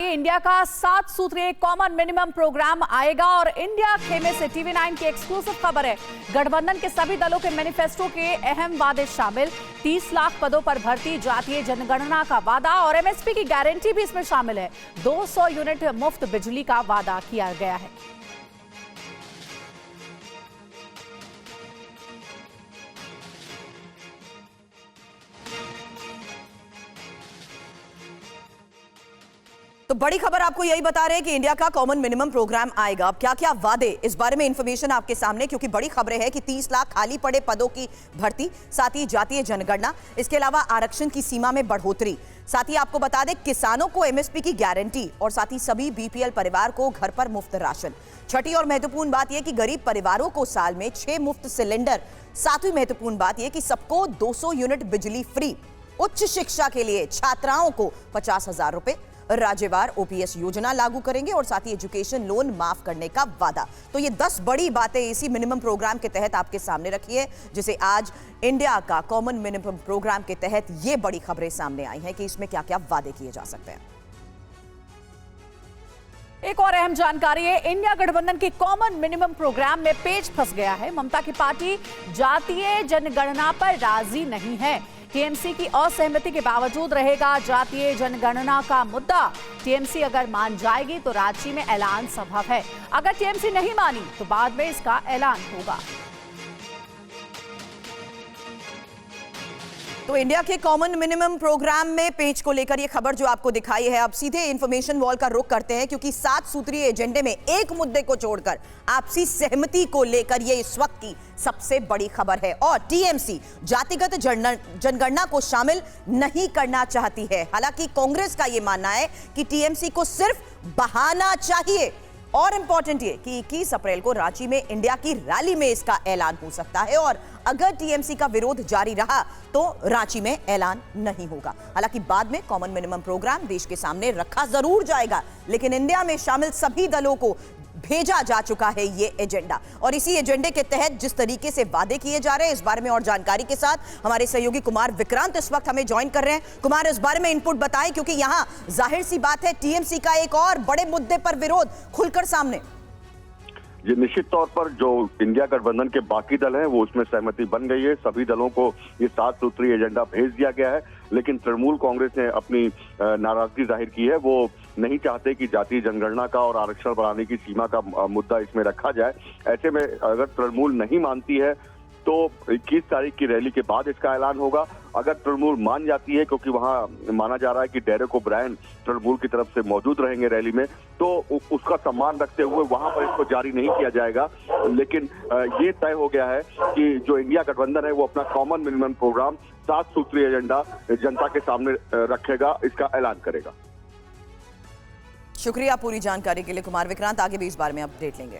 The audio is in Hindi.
जानकारिए, इंडिया का 7 सूत्रीय कॉमन मिनिमम प्रोग्राम आएगा और इंडिया खेमे से टीवी9 की एक्सक्लूसिव खबर है। गठबंधन के सभी दलों के मैनिफेस्टो के अहम वादे शामिल, 30 लाख पदों पर भर्ती, जातीय जनगणना का वादा और एमएसपी की गारंटी भी इसमें शामिल है। 200 यूनिट मुफ्त बिजली का वादा किया गया है। तो बड़ी खबर आपको यही बता रहे हैं कि इंडिया का कॉमन मिनिमम प्रोग्राम आएगा। अब क्या क्या वादे, इस बारे में इंफॉर्मेशन आपके सामने, क्योंकि बड़ी खबरें हैं कि 30 लाख खाली पड़े पदों की भर्ती, साथ ही जातीय जनगणना, इसके अलावा आरक्षण की सीमा में बढ़ोतरी, साथ ही आपको बता दें किसानों को एमएसपी की गारंटी और साथ ही सभी बीपीएल परिवार को घर पर मुफ्त राशन। छठी और महत्वपूर्ण बात यह कि गरीब परिवारों को साल में 6 मुफ्त सिलेंडर। सातवीं महत्वपूर्ण बात यह कि सबको 200 यूनिट बिजली फ्री। उच्च शिक्षा के लिए छात्राओं को 50,000 रुपए, राज्यवार ओपीएस योजना लागू करेंगे और साथ ही एजुकेशन लोन माफ करने का वादा। तो ये 10 बड़ी बातें इसी मिनिमम प्रोग्राम के तहत आपके सामने रखी है, जिसे आज इंडिया का कॉमन मिनिमम प्रोग्राम के तहत ये बड़ी खबरें सामने आई हैं कि इसमें क्या क्या वादे किए जा सकते हैं। एक और अहम जानकारी है, इंडिया गठबंधन के कॉमन मिनिमम प्रोग्राम में पेच फंस गया है। ममता की पार्टी जातीय जनगणना पर राजी नहीं है। टीएमसी की असहमति के बावजूद रहेगा जातीय जनगणना का मुद्दा। टीएमसी अगर मान जाएगी तो रांची में ऐलान संभव है। अगर टीएमसी नहीं मानी तो बाद में इसका ऐलान होगा। तो इंडिया के कॉमन मिनिमम प्रोग्राम में पेच को लेकर ये खबर जो आपको दिखाई है, अब सीधे इंफॉर्मेशन वॉल का रुख करते हैं, क्योंकि 7 सूत्रीय एजेंडे में एक मुद्दे को छोड़कर आपसी सहमति को लेकर ये इस वक्त की सबसे बड़ी खबर है। और टीएमसी जातिगत जनगणना को शामिल नहीं करना चाहती है। हालांकि कांग्रेस का यह मानना है कि टीएमसी को सिर्फ बहाना चाहिए। और इंपॉर्टेंट ये कि 21 अप्रैल को रांची में इंडिया की रैली में इसका ऐलान हो सकता है और अगर टीएमसी का विरोध जारी रहा तो रांची में ऐलान नहीं होगा। हालांकि बाद में कॉमन मिनिमम प्रोग्राम देश के सामने रखा जरूर जाएगा, लेकिन इंडिया में शामिल सभी दलों को भेजा जा चुका है ये एजेंडा। और इसी एजेंडे के तहत जिस तरीके से वादे किए जा रहे हैं, इस बारे में और जानकारी के साथ हमारे सहयोगी कुमार विक्रांत इस वक्त हमें ज्वाइन कर रहे हैं। कुमार, इस बारे में इनपुट बताएं, क्योंकि यहां जाहिर सी बात है टीएमसी का एक और बड़े मुद्दे पर विरोध खुलकर सामने। ये निश्चित तौर पर जो इंडिया गठबंधन के बाकी दल हैं वो उसमें सहमति बन गई है। सभी दलों को ये 7 सूत्रीय एजेंडा भेज दिया गया है, लेकिन तृणमूल कांग्रेस ने अपनी नाराजगी जाहिर की है। वो नहीं चाहते कि जातीय जनगणना का और आरक्षण बढ़ाने की सीमा का मुद्दा इसमें रखा जाए। ऐसे में अगर तृणमूल नहीं मानती है तो 21 तारीख की रैली के बाद इसका ऐलान होगा। अगर तृणमूल मान जाती है, क्योंकि वहां माना जा रहा है कि डेरेक ओब्रायन तृणमूल की तरफ से मौजूद रहेंगे रैली में, तो उसका सम्मान रखते हुए वहां पर इसको जारी नहीं किया जाएगा। लेकिन ये तय हो गया है कि जो इंडिया गठबंधन है वो अपना कॉमन मिनिमम प्रोग्राम 7 सूत्रीय एजेंडा जनता के सामने रखेगा, इसका ऐलान करेगा। शुक्रिया पूरी जानकारी के लिए कुमार विक्रांत। आगे भी इस बारे में अपडेट लेंगे।